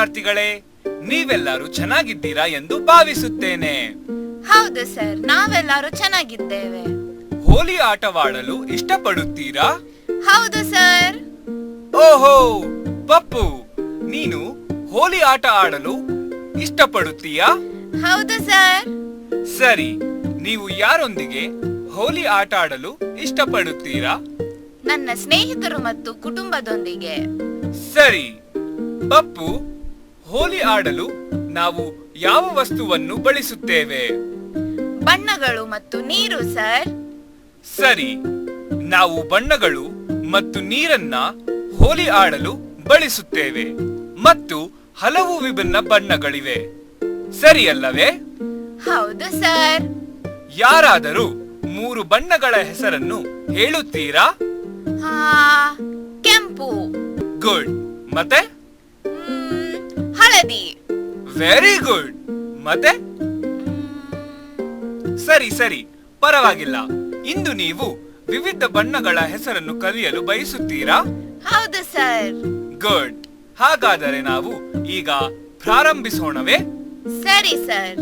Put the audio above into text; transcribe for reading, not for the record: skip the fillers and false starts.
ವಿದ್ಯಾರ್ಥಿಗಳೇ, ನೀವೆಲ್ಲರೂ ಚೆನ್ನಾಗಿದ್ದೀರಾ ಎಂದು ಭಾವಿಸುತ್ತೇನೆ. ಹೌದು ಸರ್, ನಾವೆಲ್ಲರೂ ಚೆನ್ನಾಗಿದ್ದೇವೆ. ಹೋಲಿ ಆಟವಾಡಲು ಇಷ್ಟಪಡುತ್ತೀರಾ? ಹೌದು ಸರ್. ಓಹೋ ಪಪ್ಪು, ನೀನು ಹೋಲಿ ಆಟ ಆಡಲು ಇಷ್ಟಪಡುತ್ತೀಯಾ? ಹೌದು ಸರ್. ಸರಿ, ನೀವು ಯಾರೊಂದಿಗೆ ಹೋಲಿ ಆಟ ಆಡಲು ಇಷ್ಟಪಡುತ್ತೀರಾ? ನನ್ನ ಸ್ನೇಹಿತರು ಮತ್ತು ಕುಟುಂಬದೊಂದಿಗೆ. ಸರಿ ಪಪ್ಪು, ಹೋಲಿ ಆಡಲು ನಾವು ಯಾವ ವಸ್ತುವನ್ನು ಬಳಸುತ್ತೇವೆ? ಬಣ್ಣಗಳು ಮತ್ತು ನೀರು ಸರ್. ಸರಿ, ನಾವು ಬಣ್ಣಗಳು ಮತ್ತು ನೀರನ್ನ ಹೋಲಿ ಆಡಲು ಬಳಸುತ್ತೇವೆ ಮತ್ತು ಹಲವು ವಿಭಿನ್ನ ಬಣ್ಣಗಳಿವೆ, ಸರಿಯಲ್ಲವೇ? ಹೌದು ಸರ್. ಯಾರಾದರೂ 3 ಬಣ್ಣಗಳ ಹೆಸರನ್ನು ಹೇಳುತ್ತೀರಾ? ಕೆಂಪು. ಗುಡ್. ಮತ್ತೆ? ಹಳದಿ. Very good. ಮತ್ತೆ? ಸರಿ ಸರಿ, ಪರವಾಗಿಲ್ಲ. ಇಂದು ನೀವು ವಿವಿಧ ಬಣ್ಣಗಳ ಹೆಸರನ್ನು ಕಲಿಯಲು ಬಯಸುತ್ತೀರಾ? ಹೌದು ಸರ್. ಗುಡ್. ಹಾಗಾದರೆ ನಾವು ಈಗ ಪ್ರಾರಂಭಿಸೋಣವೇ? ಸರಿ ಸರ್.